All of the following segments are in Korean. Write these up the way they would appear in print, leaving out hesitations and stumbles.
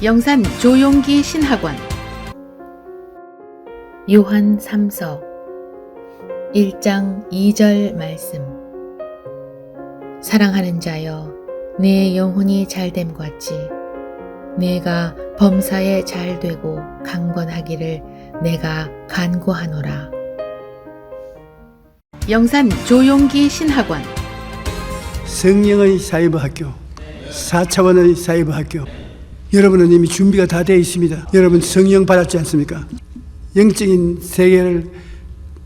영산 조용기 신학원 요한 3서 1장 2절 말씀. 사랑하는 자여, 내 영혼이 잘됨 같이 내가 범사에 잘되고 강건하기를 내가 간구하노라. 영산 조용기 신학원 성령의 사이버 학교, 4차원의 사이버 학교. 여러분은 이미 준비가 다 되어 있습니다. 여러분 성령 받았지 않습니까? 영적인 세계를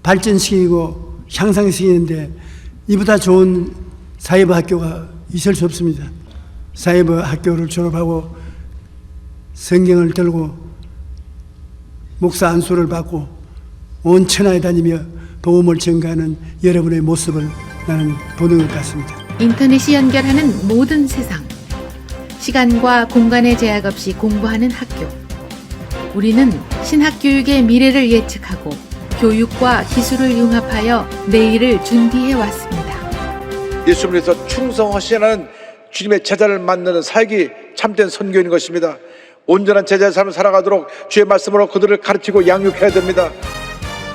발전시키고 향상시키는데 이보다 좋은 사이버 학교가 있을 수 없습니다. 사이버 학교를 졸업하고 성경을 들고 목사 안수를 받고 온 천하에 다니며 복음을 전가하는 여러분의 모습을 나는 보는 것 같습니다. 인터넷이 연결하는 모든 세상, 시간과 공간의 제약 없이 공부하는 학교. 우리는 신학교육의 미래를 예측하고 교육과 기술을 융합하여 내일을 준비해 왔습니다. 예수님께서 충성하시는 주님의 제자를 만나는 사역이 참된 선교인 것입니다. 온전한 제자의 삶을 살아가도록 주의 말씀으로 그들을 가르치고 양육해야 됩니다.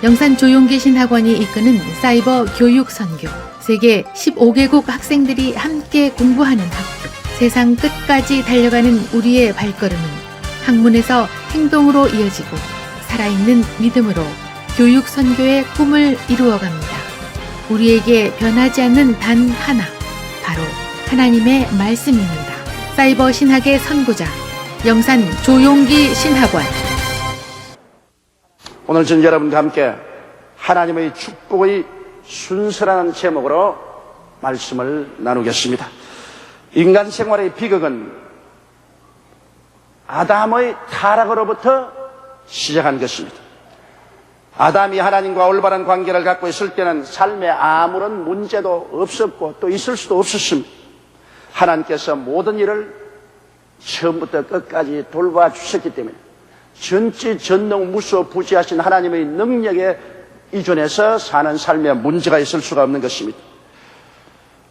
영산 조용기 신학원이 이끄는 사이버 교육 선교. 세계 15개국 학생들이 함께 공부하는 학교. 세상 끝까지 달려가는 우리의 발걸음은 학문에서 행동으로 이어지고 살아있는 믿음으로 교육 선교의 꿈을 이루어갑니다. 우리에게 변하지 않는 단 하나, 바로 하나님의 말씀입니다. 사이버 신학의 선구자, 영산 조용기 신학원. 오늘 전 여러분과 함께 하나님의 축복의 순서라는 제목으로 말씀을 나누겠습니다. 인간 생활의 비극은 아담의 타락으로부터 시작한 것입니다. 아담이 하나님과 올바른 관계를 갖고 있을 때는 삶에 아무런 문제도 없었고 또 있을 수도 없었습니다. 하나님께서 모든 일을 처음부터 끝까지 돌봐주셨기 때문에 전지전능 무소부지하신 하나님의 능력에 의존해서 사는 삶에 문제가 있을 수가 없는 것입니다.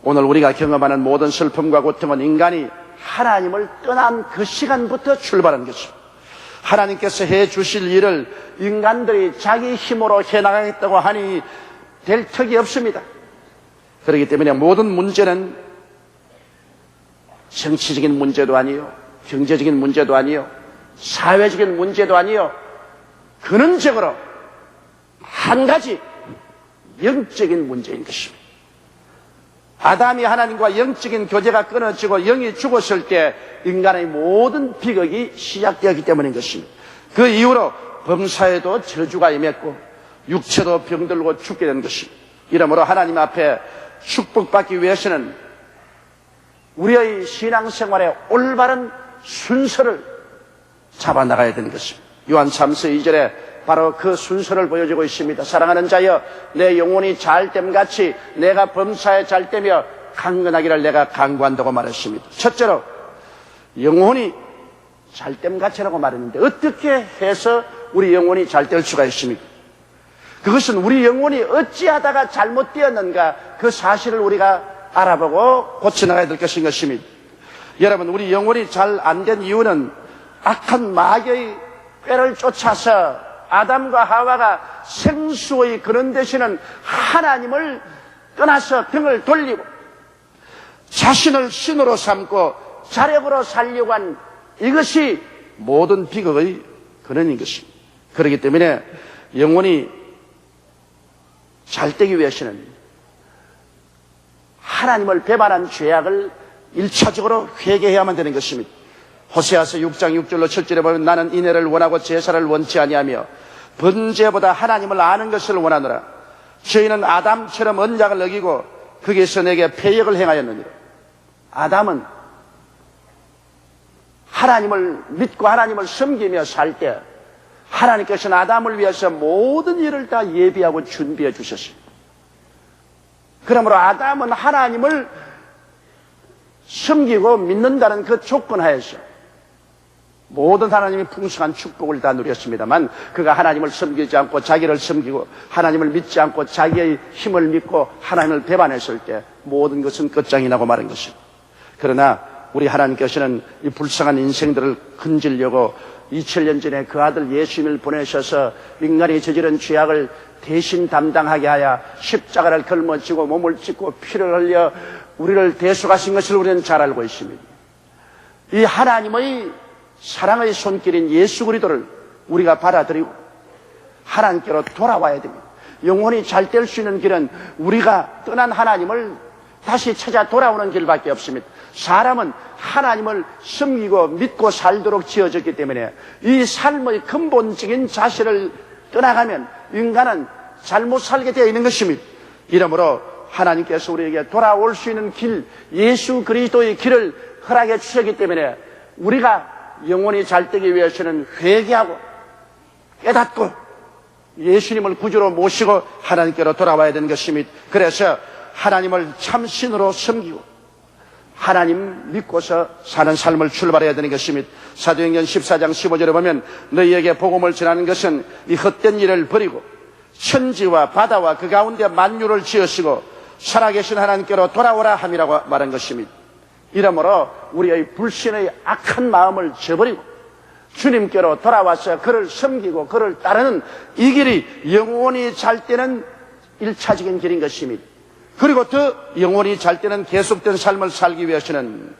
오늘 우리가 경험하는 모든 슬픔과 고통은 인간이 하나님을 떠난 그 시간부터 출발한 것입니다. 하나님께서 해주실 일을 인간들이 자기 힘으로 해나가겠다고 하니 될 턱이 없습니다. 그렇기 때문에 모든 문제는 정치적인 문제도 아니요, 경제적인 문제도 아니요, 사회적인 문제도 아니요, 근원적으로 한 가지 영적인 문제인 것입니다. 아담이 하나님과 영적인 교제가 끊어지고 영이 죽었을 때 인간의 모든 비극이 시작되었기 때문인 것입니다. 그 이후로 범사에도 저주가 임했고 육체도 병들고 죽게 된 것입니다. 이러므로 하나님 앞에 축복받기 위해서는 우리의 신앙생활의 올바른 순서를 잡아나가야 되는 것입니다. 요한 3서 2절에 바로 그 순서를 보여주고 있습니다. 사랑하는 자여, 내 영혼이 잘됨 같이 내가 범사에 잘되며 강건하기를 내가 간구한다고 말했습니다. 첫째로 영혼이 잘됨 같이라고 말했는데 어떻게 해서 우리 영혼이 잘될 수가 있습니까? 그것은 우리 영혼이 어찌하다가 잘못되었는가 그 사실을 우리가 알아보고 고쳐나가야 될 것인 것입니다. 여러분, 우리 영혼이 잘 안 된 이유는 악한 마귀의 꾀를 쫓아서 아담과 하와가 생수의 근원 되시는 하나님을 떠나서 등을 돌리고 자신을 신으로 삼고 자력으로 살려고 한 이것이 모든 비극의 근원인 것입니다. 그렇기 때문에 영혼이 잘되기 위해서는 하나님을 배반한 죄악을 1차적으로 회개해야만 되는 것입니다. 호세아서 6장 6절로 7절에 보면 나는 인애를 원하고 제사를 원치 아니하며 번제보다 하나님을 아는 것을 원하노라. 저희는 아담처럼 언약을 어기고 거기에서 내게 패역을 행하였느니라. 아담은 하나님을 믿고 하나님을 섬기며 살 때 하나님께서는 아담을 위해서 모든 일을 다 예비하고 준비해 주셨어요. 그러므로 아담은 하나님을 섬기고 믿는다는 그 조건 하에서 모든 하나님의 풍성한 축복을 다 누렸습니다만 그가 하나님을 섬기지 않고 자기를 섬기고 하나님을 믿지 않고 자기의 힘을 믿고 하나님을 배반했을 때 모든 것은 끝장이 나고 마른 것입니다. 그러나 우리 하나님께서는 이 불쌍한 인생들을 건지려고 2000년 전에 그 아들 예수님을 보내셔서 인간이 저지른 죄악을 대신 담당하게 하여 십자가를 걸머지고 몸을 찢고 피를 흘려 우리를 대속하신 것을 우리는 잘 알고 있습니다. 이 하나님의 사랑의 손길인 예수 그리스도를 우리가 받아들이고 하나님께로 돌아와야 됩니다. 영혼이 잘 될 수 있는 길은 우리가 떠난 하나님을 다시 찾아 돌아오는 길밖에 없습니다. 사람은 하나님을 섬기고 믿고 살도록 지어졌기 때문에 이 삶의 근본적인 자세를 떠나가면 인간은 잘못 살게 되어 있는 것입니다. 이러므로 하나님께서 우리에게 돌아올 수 있는 길, 예수 그리스도의 길을 허락해 주셨기 때문에 우리가 영혼이 잘 되기 위해서는 회개하고 깨닫고 예수님을 구주로 모시고 하나님께로 돌아와야 되는 것입니다. 그래서 하나님을 참신으로 섬기고 하나님 믿고서 사는 삶을 출발해야 되는 것입니다. 사도행전 14장 15절에 보면 너희에게 복음을 전하는 것은 이 헛된 일을 버리고 천지와 바다와 그 가운데 만유를 지으시고 살아계신 하나님께로 돌아오라 함이라고 말한 것입니다. 이러므로 우리의 불신의 악한 마음을 저버리고 주님께로 돌아와서 그를 섬기고 그를 따르는 이 길이 영원히 잘 되는 1차적인 길인 것입니다. 그리고 더 영원히 잘 되는 계속된 삶을 살기 위해서는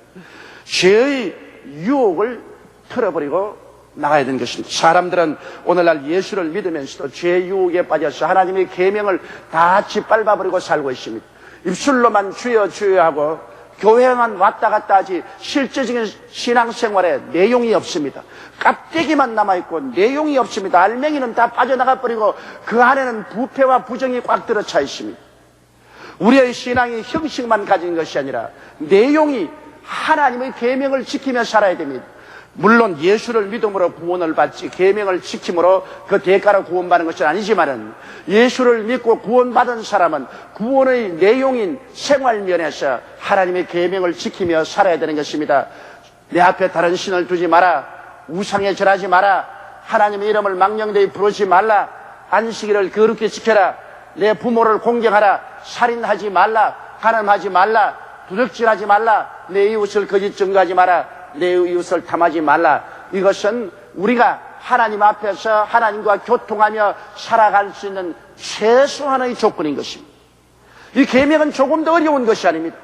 죄의 유혹을 털어버리고 나가야 되는 것입니다. 사람들은 오늘날 예수를 믿으면서도 죄의 유혹에 빠져서 하나님의 계명을 다 짓밟아버리고 살고 있습니다. 입술로만 주여 주여 하고 교회만 왔다 갔다 하지 실제적인 신앙생활에 내용이 없습니다. 껍데기만 남아있고 내용이 없습니다. 알맹이는 다 빠져나가 버리고 그 안에는 부패와 부정이 꽉 들어차 있습니다. 우리의 신앙이 형식만 가진 것이 아니라 내용이 하나님의 계명을 지키며 살아야 됩니다. 물론 예수를 믿음으로 구원을 받지 계명을 지킴으로 그 대가로 구원받는 것은 아니지만은 예수를 믿고 구원받은 사람은 구원의 내용인 생활면에서 하나님의 계명을 지키며 살아야 되는 것입니다. 내 앞에 다른 신을 두지 마라, 우상에 절하지 마라, 하나님의 이름을 망령되이 부르지 말라, 안식일을 거룩히 지켜라, 내 부모를 공경하라, 살인하지 말라, 간음하지 말라, 도둑질하지 말라, 내 이웃을 거짓 증거하지 마라, 내 이웃을 탐하지 말라. 이것은 우리가 하나님 앞에서 하나님과 교통하며 살아갈 수 있는 최소한의 조건인 것입니다. 이 계명은 조금 더 어려운 것이 아닙니다.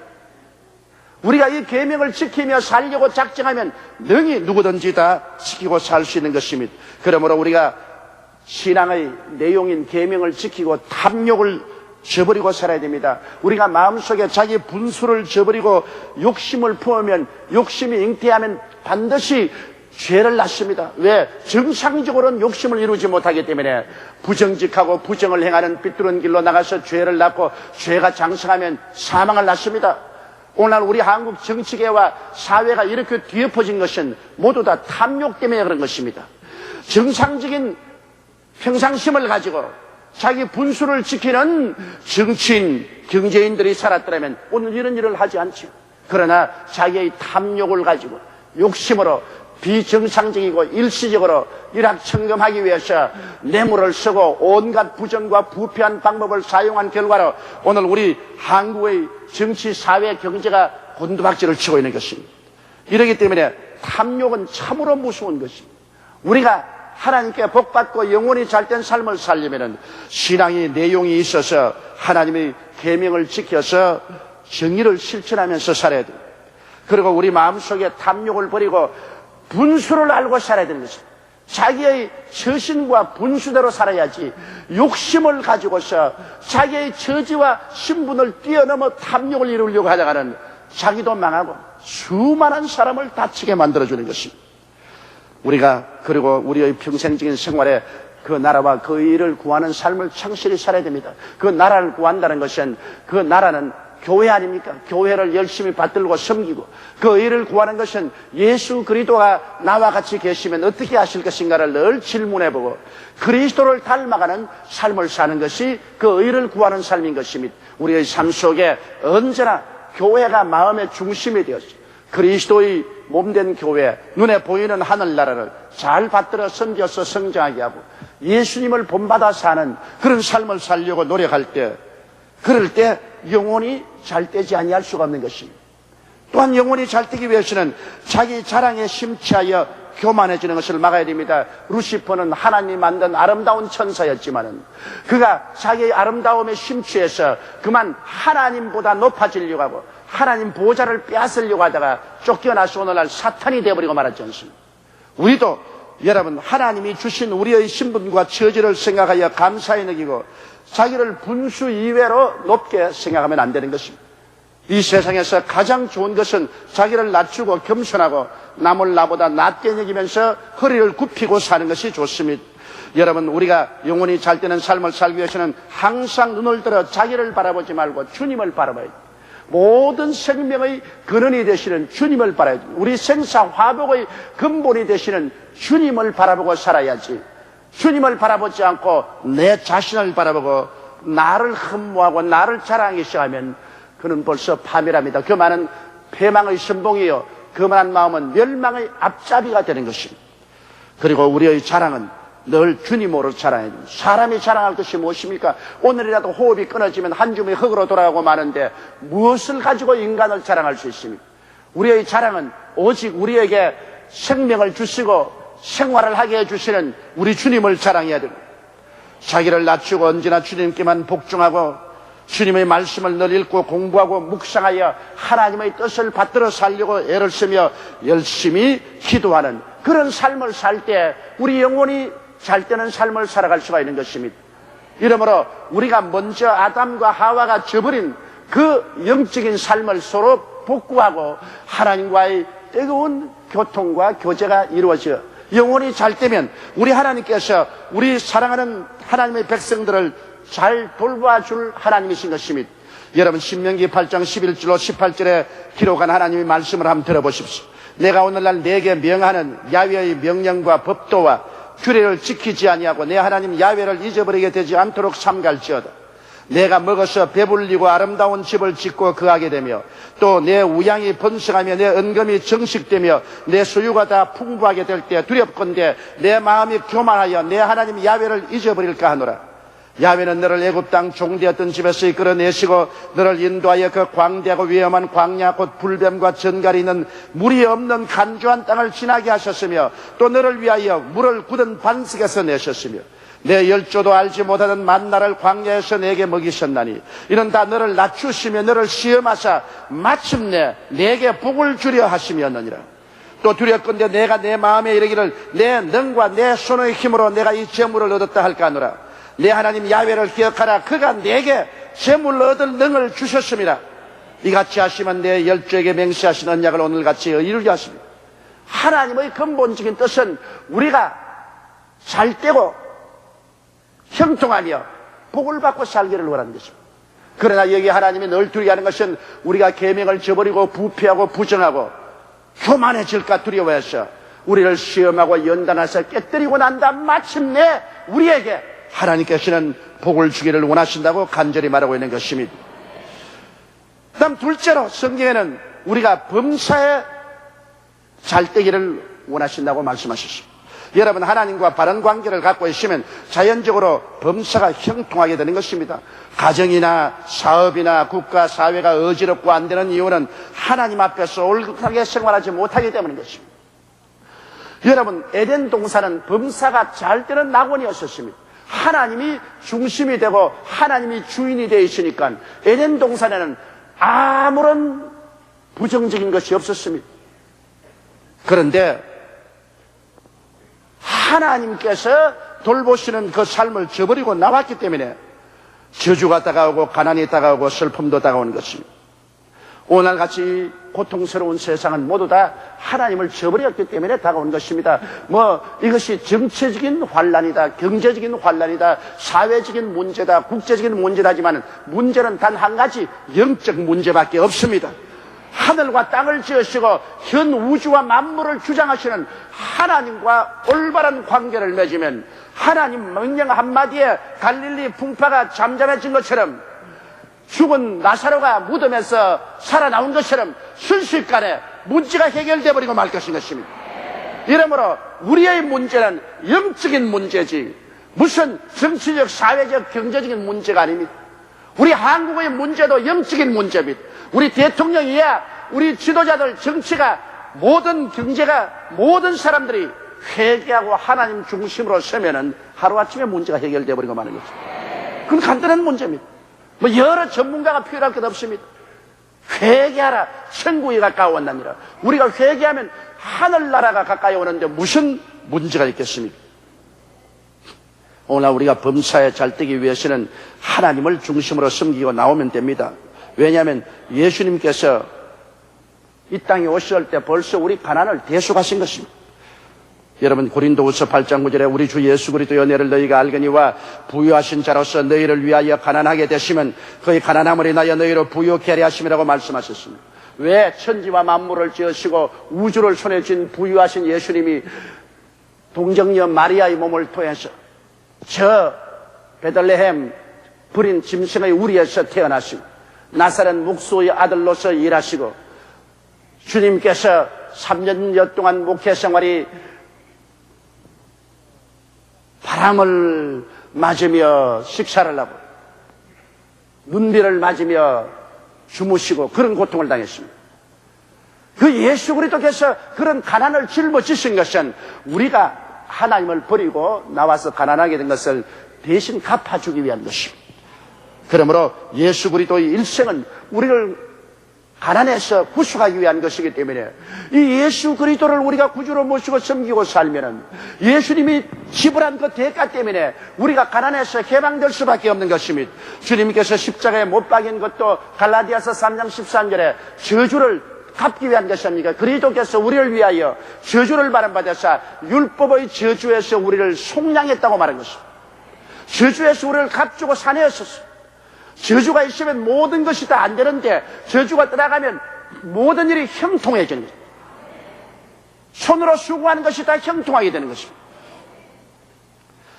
우리가 이 계명을 지키며 살려고 작정하면 능히 누구든지 다 지키고 살 수 있는 것입니다. 그러므로 우리가 신앙의 내용인 계명을 지키고 탐욕을 저버리고 살아야 됩니다. 우리가 마음속에 자기 분수를 저버리고 욕심을 품으면 욕심이 잉태하면 반드시 죄를 낳습니다. 왜? 정상적으로는 욕심을 이루지 못하기 때문에 부정직하고 부정을 행하는 삐뚤은 길로 나가서 죄를 낳고 죄가 장성하면 사망을 낳습니다. 오늘 우리 한국 정치계와 사회가 이렇게 뒤엎어진 것은 모두 다 탐욕 때문에 그런 것입니다. 정상적인 평상심을 가지고 자기 분수를 지키는 정치인, 경제인들이 살았더라면 오늘 이런 일을 하지 않죠. 그러나 자기의 탐욕을 가지고 욕심으로 비정상적이고 일시적으로 일확천금하기 위해서 뇌물을 쓰고 온갖 부정과 부패한 방법을 사용한 결과로 오늘 우리 한국의 정치, 사회, 경제가 곤두박질을 치고 있는 것입니다. 이러기 때문에 탐욕은 참으로 무서운 것입니다. 우리가 하나님께 복받고 영원히 잘된 삶을 살려면 신앙의 내용이 있어서 하나님의 계명을 지켜서 정의를 실천하면서 살아야 돼요. 그리고 우리 마음속에 탐욕을 버리고 분수를 알고 살아야 되는 것입니다. 자기의 처신과 분수대로 살아야지 욕심을 가지고서 자기의 처지와 신분을 뛰어넘어 탐욕을 이루려고 하다가는 자기도 망하고 수많은 사람을 다치게 만들어주는 것입니다. 우리가 그리고 우리의 평생적인 생활에 그 나라와 그 의를 구하는 삶을 충실히 살아야 됩니다. 그 나라를 구한다는 것은 그 나라는 교회 아닙니까? 교회를 열심히 받들고 섬기고 그 의를 구하는 것은 예수 그리스도가 나와 같이 계시면 어떻게 하실 것인가를 늘 질문해보고 그리스도를 닮아가는 삶을 사는 것이 그 의를 구하는 삶인 것입니다. 우리의 삶 속에 언제나 교회가 마음의 중심이 되었죠. 그리스도의 몸된 교회, 눈에 보이는 하늘나라를 잘 받들어 섬겨서 성장하게 하고 예수님을 본받아 사는 그런 삶을 살려고 노력할 때, 그럴 때 영혼이 잘 되지 아니할 수가 없는 것입니다. 또한 영혼이 잘 되기 위해서는 자기 자랑에 심취하여 교만해지는 것을 막아야 됩니다. 루시퍼는 하나님이 만든 아름다운 천사였지만은 그가 자기의 아름다움에 심취해서 그만 하나님보다 높아지려고 하고 하나님 보좌를 빼앗으려고 하다가 쫓겨나서 오늘날 사탄이 되어버리고 말았지 않습니까? 우리도 여러분 하나님이 주신 우리의 신분과 처지를 생각하여 감사히 여기고 자기를 분수 이외로 높게 생각하면 안 되는 것입니다. 이 세상에서 가장 좋은 것은 자기를 낮추고 겸손하고 남을 나보다 낮게 여기면서 허리를 굽히고 사는 것이 좋습니다. 여러분 우리가 영혼이 잘 되는 삶을 살기 위해서는 항상 눈을 들어 자기를 바라보지 말고 주님을 바라봐야 됩니다. 모든 생명의 근원이 되시는 주님을 바라야 됩니다. 우리 생사 화복의 근본이 되시는 주님을 바라보고 살아야지, 주님을 바라보지 않고 내 자신을 바라보고 나를 흠모하고 나를 자랑하기 시작하면 그는 벌써 파멸합니다. 그 말은 패망의 선봉이요 그만한 마음은 멸망의 앞잡이가 되는 것입니다. 그리고 우리의 자랑은 늘 주님으로 자랑해야 됩니다. 사람이 자랑할 것이 무엇입니까? 오늘이라도 호흡이 끊어지면 한 줌이 흙으로 돌아가고 마는데 무엇을 가지고 인간을 자랑할 수 있습니까? 우리의 자랑은 오직 우리에게 생명을 주시고 생활을 하게 해주시는 우리 주님을 자랑해야 됩니다. 자기를 낮추고 언제나 주님께만 복종하고 주님의 말씀을 늘 읽고 공부하고 묵상하여 하나님의 뜻을 받들어 살려고 애를 쓰며 열심히 기도하는 그런 삶을 살 때 우리 영혼이 잘 되는 삶을 살아갈 수가 있는 것입니다. 이러므로 우리가 먼저 아담과 하와가 저버린 그 영적인 삶을 서로 복구하고 하나님과의 뜨거운 교통과 교제가 이루어져 영혼이 잘 되면 우리 하나님께서 우리 사랑하는 하나님의 백성들을 잘 돌봐줄 하나님이신 것입니다. 여러분 신명기 8장 11절로 18절에 기록한 하나님의 말씀을 한번 들어보십시오. 내가 오늘날 내게 명하는 야훼의 명령과 법도와 규례를 지키지 아니하고 내 하나님 야훼를 잊어버리게 되지 않도록 삼갈지어다. 내가 먹어서 배불리고 아름다운 집을 짓고 거하게 되며 또 내 우양이 번성하며 내 은금이 정식되며 내 소유가 다 풍부하게 될 때 두렵건대 내 마음이 교만하여 내 하나님 야훼를 잊어버릴까 하노라. 야훼는 너를 애굽 땅 종되었던 집에서 이끌어내시고 너를 인도하여 그 광대하고 위험한 광야 곧 불뱀과 전갈이 있는 물이 없는 간주한 땅을 지나게 하셨으며 또 너를 위하여 물을 굳은 반석에서 내셨으며 내 열조도 알지 못하던 만나를 광야에서 내게 먹이셨나니 이는 다 너를 낮추시며 너를 시험하사 마침내 내게 복을 주려 하심이었느니라. 또 두렵건대 내가 내 마음에 이르기를 내 능과 내 손의 힘으로 내가 이 재물을 얻었다 할까 하노라. 내 하나님 야훼를 기억하라. 그가 내게 재물을 얻을 능을 주셨습니다. 이같이 하시면 내 열조에게 맹세하신 언약을 오늘같이 이루게 하십니다. 하나님의 근본적인 뜻은 우리가 잘되고 형통하며 복을 받고 살기를 원하는 것입니다. 그러나 여기 하나님이 늘 두려워하는 것은 우리가 계명을 저버리고 부패하고 부정하고 교만해질까 두려워해서 우리를 시험하고 연단해서 깨뜨리고 난 다음 마침내 우리에게 하나님께서는 복을 주기를 원하신다고 간절히 말하고 있는 것입니다. 그다음 둘째로 성경에는 우리가 범사에 잘 되기를 원하신다고 말씀하셨습니다. 여러분 하나님과 바른 관계를 갖고 있으면 자연적으로 범사가 형통하게 되는 것입니다. 가정이나 사업이나 국가 사회가 어지럽고 안 되는 이유는 하나님 앞에서 올곧하게 생활하지 못하기 때문인 것입니다. 여러분 에덴 동산은 범사가 잘 되는 낙원이었습니다. 하나님이 중심이 되고 하나님이 주인이 되어 있으니까 에덴 동산에는 아무런 부정적인 것이 없었습니다. 그런데 하나님께서 돌보시는 그 삶을 저버리고 나왔기 때문에 저주가 다가오고 가난이 다가오고 슬픔도 다가오는 것입니다. 오늘같이 고통스러운 세상은 모두 다 하나님을 저버렸기 때문에 다가온 것입니다. 이것이 정치적인 환란이다, 경제적인 환란이다, 사회적인 문제다, 국제적인 문제다지만 문제는 단 한 가지 영적 문제밖에 없습니다. 하늘과 땅을 지으시고 현 우주와 만물을 주장하시는 하나님과 올바른 관계를 맺으면 하나님 명령 한마디에 갈릴리 풍파가 잠잠해진 것처럼 죽은 나사로가 무덤에서 살아나온 것처럼 순식간에 문제가 해결되어 버리고 말 것입니다. 이러므로 우리의 문제는 영적인 문제지 무슨 정치적, 사회적, 경제적인 문제가 아닙니다. 우리 한국의 문제도 영적인 문제입니다. 우리 대통령이야 우리 지도자들, 정치가, 모든 경제가, 모든 사람들이 회개하고 하나님 중심으로 서면은 하루아침에 문제가 해결되어 버리고 마는 거죠. 그건 간단한 문제입니다. 뭐 여러 전문가가 필요할 것 없습니다. 회개하라, 천국이 가까웠나니라. 우리가 회개하면 하늘나라가 가까이 오는데 무슨 문제가 있겠습니까? 오늘 우리가 범사에 잘 되기 위해서는 하나님을 중심으로 섬기고 나오면 됩니다. 왜냐하면 예수님께서 이 땅에 오실 때 벌써 우리 가난을 대속하신 것입니다. 여러분, 고린도후서 8장 9절에 우리 주 예수 그리스도의 은혜를 너희가 알거니와 부유하신 자로서 너희를 위하여 가난하게 되시면 그의 가난함을 인하여 너희로 부유케 하려 하심이라고 말씀하셨습니다. 왜 천지와 만물을 지으시고 우주를 손에 쥔 부유하신 예수님이 동정녀 마리아의 몸을 통해서 저 베들레헴 불인 짐승의 우리에서 태어나시고 나사렛 목수의 아들로서 일하시고 주님께서 3년여 동안 목회 생활이 바람을 맞으며 식사를 하고 눈비를 맞으며 주무시고 그런 고통을 당했습니다. 그 예수 그리스도께서 그런 가난을 짊어지신 것은 우리가 하나님을 버리고 나와서 가난하게 된 것을 대신 갚아주기 위한 것입니다. 그러므로 예수 그리스도의 일생은 우리를 가난해서 구속하기 위한 것이기 때문에 이 예수 그리스도를 우리가 구주로 모시고 섬기고 살면은 예수님이 지불한 그 대가 때문에 우리가 가난해서 해방될 수밖에 없는 것입니다. 주님께서 십자가에 못 박인 것도 갈라디아서 3장 13절에 저주를 갚기 위한 것입니까? 그리스도께서 우리를 위하여 저주를 받아서 율법의 저주에서 우리를 속량했다고 말한 것입니다. 저주에서 우리를 값주고 사내었었어요. 저주가 있으면 모든 것이 다 안 되는데 저주가 떠나가면 모든 일이 형통해지는 것입니다. 손으로 수고하는 것이 다 형통하게 되는 것입니다.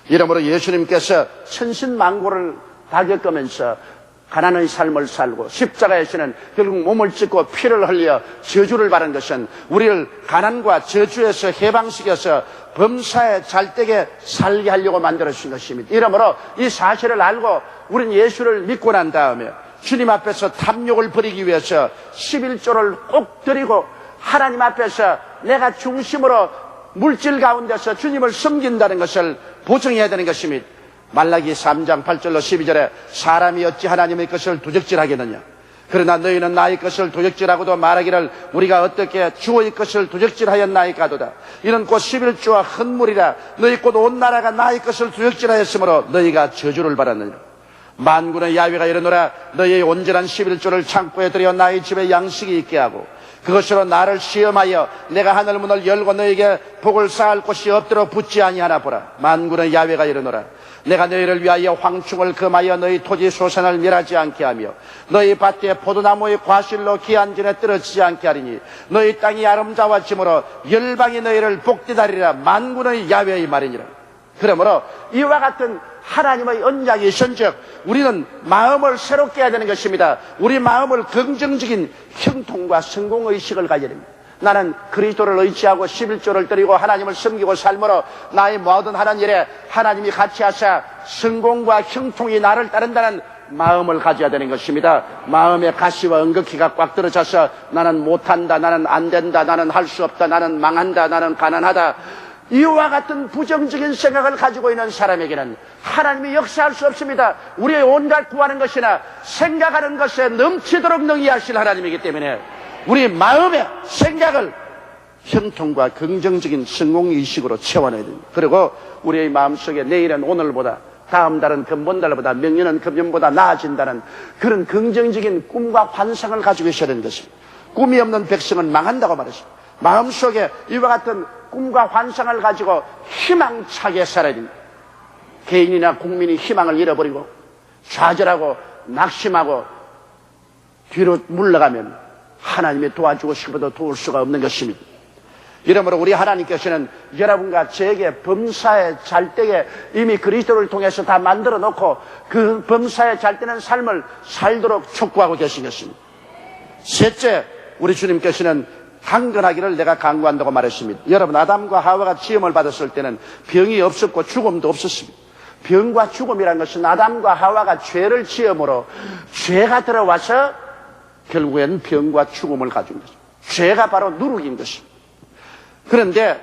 이러므로 예수님께서 천신만고를 다 겪으면서 가난의 삶을 살고 십자가에서는 결국 몸을 찢고 피를 흘려 저주를 받은 것은 우리를 가난과 저주에서 해방시켜서 범사에 잘되게 살게 하려고 만들어주신 것입니다. 이러므로 이 사실을 알고 우리는 예수를 믿고 난 다음에 주님 앞에서 탐욕을 버리기 위해서 11조를 꼭 드리고 하나님 앞에서 내가 중심으로 물질 가운데서 주님을 섬긴다는 것을 보증해야 되는 것입니다. 말라기 3장 8절로 12절에 사람이 어찌 하나님의 것을 도적질하겠느냐. 그러나 너희는 나의 것을 도적질하고도 말하기를 우리가 어떻게 주의 것을 도적질하였나이까도다. 이는 곧 11조와 헌물이라. 너희 곧 온 나라가 나의 것을 도적질하였으므로 너희가 저주를 받았느니라. 만군의 야훼가 이르노라. 너희의 온전한 11조를 창고에 들여 나의 집에 양식이 있게 하고 그것으로 나를 시험하여 내가 하늘 문을 열고 너에게 복을 쌓을 곳이 없도록 붙지 아니하나 보라. 만군의 야훼가 이르노라. 내가 너희를 위하여 황충을 금하여 너희 토지 소산을 멸하지 않게 하며 너희 밭에 포도나무의 과실로 기한전에 떨어지지 않게 하리니 너희 땅이 아름다워짐으로 열방이 너희를 복되다리라. 만군의 야훼의 말이니라. 그러므로 이와 같은 하나님의 언약이 있은즉 우리는 마음을 새롭게 해야 되는 것입니다. 우리 마음을 긍정적인 형통과 성공의식을 가져야 됩니다. 나는 그리스도를 의지하고 11조를 드리고 하나님을 섬기고 삶으로 나의 모든 하는 일에 하나님이 같이 하사 성공과 형통이 나를 따른다는 마음을 가져야 되는 것입니다. 마음의 가시와 은극히가 꽉 들어차서 나는 못한다, 나는 안 된다, 나는 할 수 없다, 나는 망한다, 나는 가난하다, 이와 같은 부정적인 생각을 가지고 있는 사람에게는 하나님이 역사할 수 없습니다. 우리의 온갖 구하는 것이나 생각하는 것에 넘치도록 능히 하실 하나님이기 때문에 우리 마음의 생각을 형통과 긍정적인 성공의식으로 채워내야 됩니다. 그리고 우리의 마음속에 내일은 오늘보다, 다음 달은 금번달보다, 명년은 금년보다 나아진다는 그런 긍정적인 꿈과 환상을 가지고 있어야 되는 것입니다. 꿈이 없는 백성은 망한다고 말했습니다. 마음속에 이와 같은 꿈과 환상을 가지고 희망차게 살아야 됩니다. 개인이나 국민이 희망을 잃어버리고 좌절하고 낙심하고 뒤로 물러가면 하나님이 도와주고 싶어도 도울 수가 없는 것입니다. 이러므로 우리 하나님께서는 여러분과 저에게 범사에 잘되게 이미 그리스도를 통해서 다 만들어 놓고 그 범사에 잘되는 삶을 살도록 촉구하고 계신 것입니다. 셋째, 우리 주님께서는 강건하기를 내가 강구한다고 말했습니다. 여러분, 아담과 하와가 지음을 받았을 때는 병이 없었고 죽음도 없었습니다. 병과 죽음이라는 것은 아담과 하와가 죄를 지음으로 죄가 들어와서 결국에는 병과 죽음을 가져온 것입니다. 죄가 바로 누룩인 것입니다. 그런데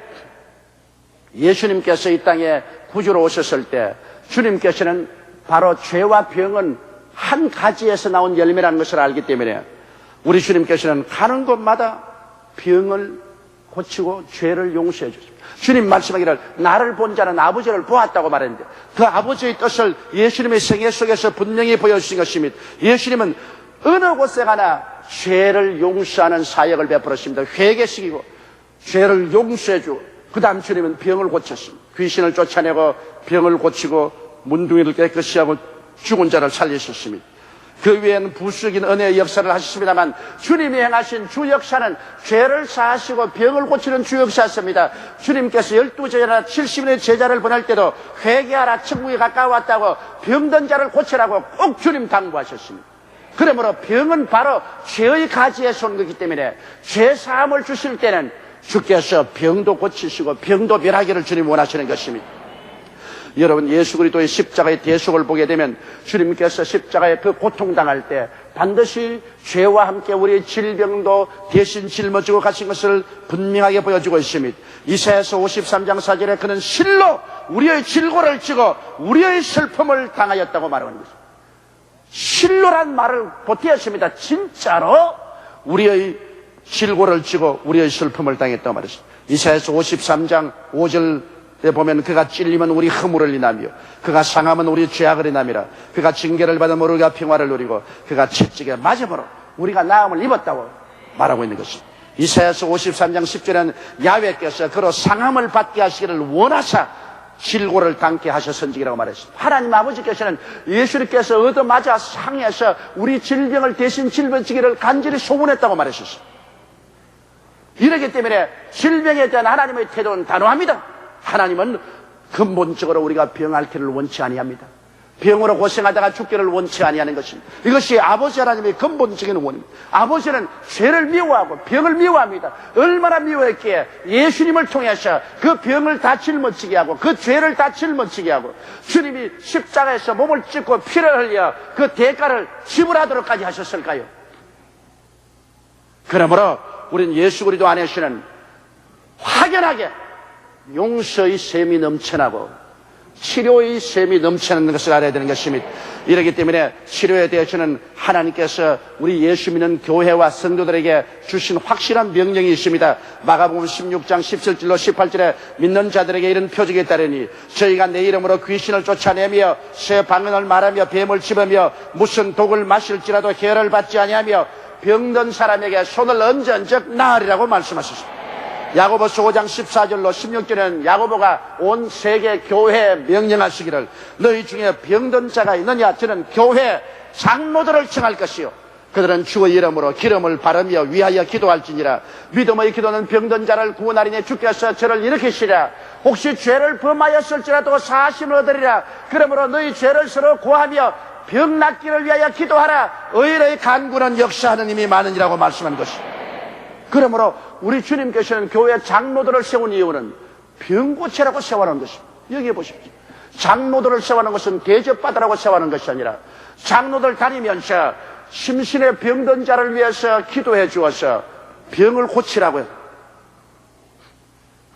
예수님께서 이 땅에 구주로 오셨을 때 주님께서는 바로 죄와 병은 한 가지에서 나온 열매라는 것을 알기 때문에 우리 주님께서는 가는 곳마다 병을 고치고 죄를 용서해 주십니다. 주님 말씀하기를 나를 본 자는 아버지를 보았다고 말했는데 그 아버지의 뜻을 예수님의 생애 속에서 분명히 보여주신 것입니다. 예수님은 어느 곳에 가나 죄를 용서하는 사역을 베풀었습니다. 회개시키고 죄를 용서해 주고 그 다음 주님은 병을 고쳤습니다. 귀신을 쫓아내고 병을 고치고 문둥이를 깨끗이 하고 죽은 자를 살리셨습니다. 그 외에는 부수적인 은혜의 역사를 하셨습니다만 주님이 행하신 주 역사는 죄를 사하시고 병을 고치는 주 역사였습니다. 주님께서 12제자나 70인의 제자를 보낼 때도 회개하라 천국에 가까웠다고 병든 자를 고치라고 꼭 주님 당부하셨습니다. 그러므로 병은 바로 죄의 가지에서 온 거기 때문에 죄 사함을 주실 때는 주께서 병도 고치시고 병도 멸하기를 주님 원하시는 것입니다. 여러분 예수 그리스도의 십자가의 대속을 보게 되면 주님께서 십자가에 그 고통당할 때 반드시 죄와 함께 우리의 질병도 대신 짊어지고 가신 것을 분명하게 보여주고 있습니다. 이사야서 53장 4절에 그는 실로 우리의 질고를 지고 우리의 슬픔을 당하였다고 말하는 것입니다. 실로란 말을 보태었습니다. 진짜로 우리의 질고를 지고 우리의 슬픔을 당했다고 말했습니다. 이사야서 53장 5절 보면 그가 찔리면 우리 허물을 인하며 그가 상하면 우리 죄악을 인함이라. 그가 징계를 받으면 우리가 평화를 누리고 그가 채찍에 맞음으로 우리가 나음을 입었다고 말하고 있는 것입니다. 이사야서 53장 10절에는 야훼께서 그로 상함을 받게 하시기를 원하사 질고를 당케 하셨은지라고 말했습니다. 하나님 아버지께서는 예수님께서 얻어맞아 상해서 우리 질병을 대신 짊어지기를 간절히 소원했다고 말했습니다. 이러기 때문에 질병에 대한 하나님의 태도는 단호합니다. 하나님은 근본적으로 우리가 병앓기를 원치 아니합니다. 병으로 고생하다가 죽기를 원치 아니하는 것입니다. 이것이 아버지 하나님의 근본적인 원입니다. 아버지는 죄를 미워하고 병을 미워합니다. 얼마나 미워했기에 예수님을 통해서 그 병을 다 짊어지게 하고 그 죄를 다 짊어지게 하고 주님이 십자가에서 몸을 찢고 피를 흘려 그 대가를 지불하도록까지 하셨을까요? 그러므로 우리는 예수 그리스도 안에서는 확연하게 용서의 셈이 넘쳐나고 치료의 셈이 넘쳐나는 것을 알아야 되는 것입니다. 이렇기 때문에 치료에 대해서는 하나님께서 우리 예수 믿는 교회와 성도들에게 주신 확실한 명령이 있습니다. 마가복음 16장 17절로 18절에 믿는 자들에게 이런 표적이 따르니 저희가 내 이름으로 귀신을 쫓아내며 새 방언을 말하며 뱀을 집으며 무슨 독을 마실지라도 해를 받지 아니하며 병든 사람에게 손을 얹은 즉 나으리라고 말씀하셨습니다. 야고보서 5장 14절로 16절에는 야고보가 온 세계 교회에 명령하시기를 너희 중에 병든 자가 있느냐 저는 교회 장로들을 청할 것이요 그들은 주의 이름으로 기름을 바르며 위하여 기도할지니라. 믿음의 기도는 병든 자를 구원하리니 주께서 저를 일으키시라. 혹시 죄를 범하였을지라도 사하심을 얻으리라. 그러므로 너희 죄를 서로 고하며 병 낫기를 위하여 기도하라. 의인의 간구는 역사하는 힘이 많으니라고 말씀한 것입니다. 그러므로 우리 주님께서는 교회 장로들을 세운 이유는 병고치라고 세워놓은 것입니다. 여기 보십시오. 장로들을 세워놓은 것은 대접받으라고 세워놓은 것이 아니라 장로들 다니면서 심신의 병든 자를 위해서 기도해 주어서 병을 고치라고 해요.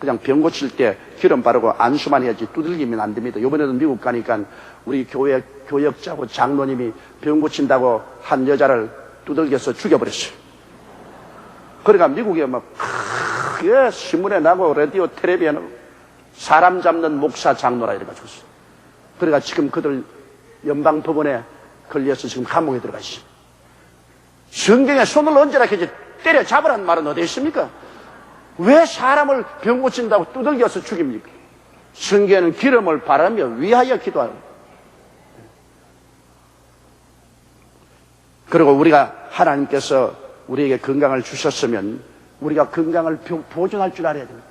그냥 병 고칠 때 기름 바르고 안수만 해야지 두들기면 안 됩니다. 이번에도 미국 가니까 우리 교회 교역자고 장로님이 병 고친다고 한 여자를 두들겨서 죽여버렸어요. 그러니까 미국에 막 크게 신문에 나고 라디오 텔레비전에 사람 잡는 목사 장로라 이래가지고 있어요. 그러니까 지금 그들 연방법원에 걸려서 지금 감옥에 들어가 있어요. 성경에 손을 얹으라 해지 때려 잡으라는 말은 어디 있습니까? 왜 사람을 병 고친다고 두들겨서 죽입니까? 성경에는 기름을 바르며 위하여 기도하고 그리고 우리가 하나님께서 우리에게 건강을 주셨으면 우리가 건강을 보존할 줄 알아야 됩니다.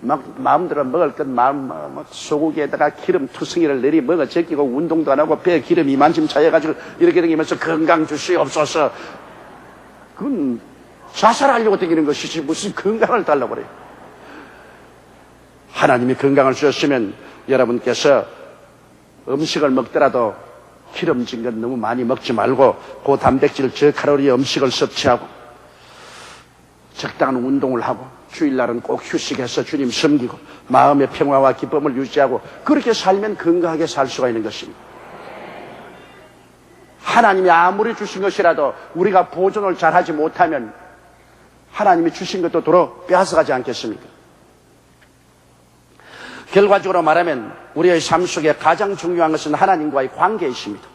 막 마음대로 먹을 것 막 소고기에다가 기름 투성이를 내리 먹어 제끼고 운동도 안 하고 배에 기름 이만큼 차여가지고 이렇게 다니면서 건강 주시옵소서. 그건 자살하려고 다니는 것이지 무슨 건강을 달라고 그래요. 하나님이 건강을 주셨으면 여러분께서 음식을 먹더라도 기름진 건 너무 많이 먹지 말고 고단백질 저칼로리 음식을 섭취하고 적당한 운동을 하고 주일날은 꼭 휴식해서 주님 섬기고 마음의 평화와 기쁨을 유지하고 그렇게 살면 건강하게 살 수가 있는 것입니다. 하나님이 아무리 주신 것이라도 우리가 보존을 잘하지 못하면 하나님이 주신 것도 도로 빼앗아가지 않겠습니까? 결과적으로 말하면 우리의 삶 속에 가장 중요한 것은 하나님과의 관계이십니다.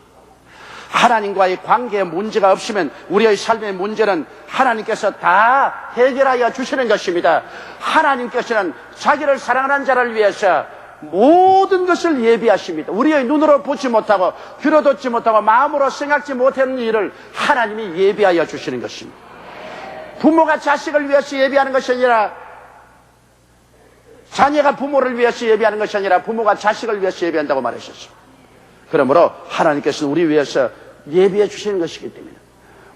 하나님과의 관계에 문제가 없으면 우리의 삶의 문제는 하나님께서 다 해결하여 주시는 것입니다. 하나님께서는 자기를 사랑하는 자를 위해서 모든 것을 예비하십니다. 우리의 눈으로 보지 못하고 귀로 듣지 못하고 마음으로 생각지 못하는 일을 하나님이 예비하여 주시는 것입니다. 부모가 자식을 위해서 예비하는 것이 아니라 자녀가 부모를 위해서 예비하는 것이 아니라 부모가 자식을 위해서 예비한다고 말하셨습니다. 그러므로 하나님께서는 우리 위해서 예비해 주시는 것이기 때문에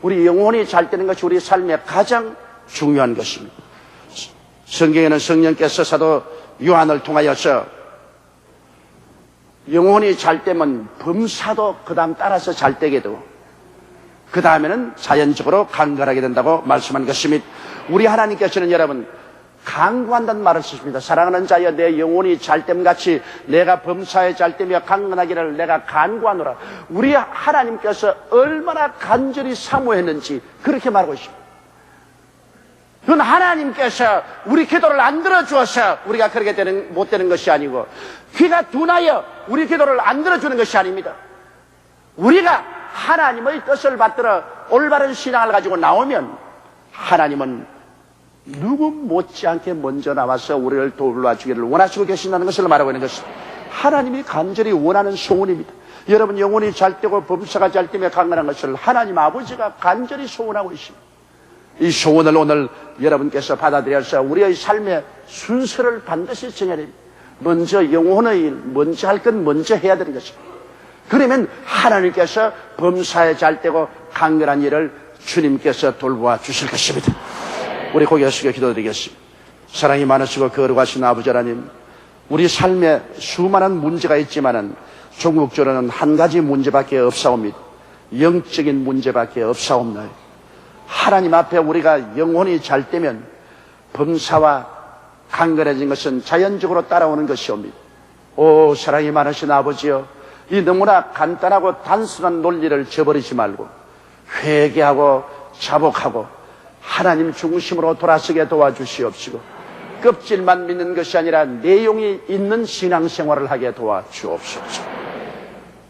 우리 영혼이 잘 되는 것이 우리 삶의 가장 중요한 것입니다. 성경에는 성령께서 사도 요한을 통하여서 영혼이 잘 되면 범사도 그 다음 따라서 잘 되게 되고 그 다음에는 자연적으로 강건하게 된다고 말씀한 것입니다. 우리 하나님께서는 여러분 강구한다는 말을 쓰십니다. 사랑하는 자여 내 영혼이 잘됨 같이 내가 범사에 잘되며 강건하기를 내가 간구하노라. 우리 하나님께서 얼마나 간절히 사모했는지 그렇게 말하고 있습니다. 그건 하나님께서 우리 기도를 안 들어주어서 우리가 그렇게 못 되는 것이 아니고 귀가 둔하여 우리 기도를 안 들어주는 것이 아닙니다. 우리가 하나님의 뜻을 받들어 올바른 신앙을 가지고 나오면 하나님은 누구 못지않게 먼저 나와서 우리를 도와주기를 원하시고 계신다는 것을 말하고 있는 것입니다. 하나님이 간절히 원하는 소원입니다. 여러분 영혼이 잘되고 범사가 잘되며 강건한 것을 하나님 아버지가 간절히 소원하고 있습니다. 이 소원을 오늘 여러분께서 받아들여서 우리의 삶의 순서를 반드시 정해야 됩니다. 먼저 영혼의 일, 먼저 할 건 먼저 해야 되는 것입니다. 그러면 하나님께서 범사에 잘되고 강건한 일을 주님께서 돌보아 주실 것입니다. 우리 고개 숙여 기도드리겠습니다. 사랑이 많으시고 거룩하신 아버지 하나님, 우리 삶에 수많은 문제가 있지만은 종국적으로는 한 가지 문제밖에 없사옵니다. 영적인 문제밖에 없사옵나요. 하나님 앞에 우리가 영혼이 잘 되면 범사와 강건해진 것은 자연적으로 따라오는 것이옵니다. 오 사랑이 많으신 아버지여, 이 너무나 간단하고 단순한 논리를 저버리지 말고 회개하고 자복하고 하나님 중심으로 돌아서게 도와주시옵시고 껍질만 믿는 것이 아니라 내용이 있는 신앙생활을 하게 도와주옵소서.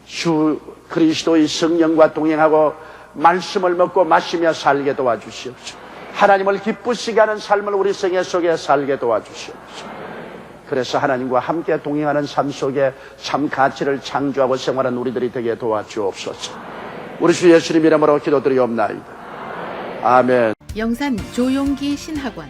주 그리스도의 성령과 동행하고 말씀을 먹고 마시며 살게 도와주시옵소서. 하나님을 기쁘시게 하는 삶을 우리 생애 속에 살게 도와주시옵소서. 그래서 하나님과 함께 동행하는 삶 속에 참 가치를 창조하고 생활하는 우리들이 되게 도와주옵소서. 우리 주 예수님 이름으로 기도드리옵나이다. 아멘. 영산 조용기 신학원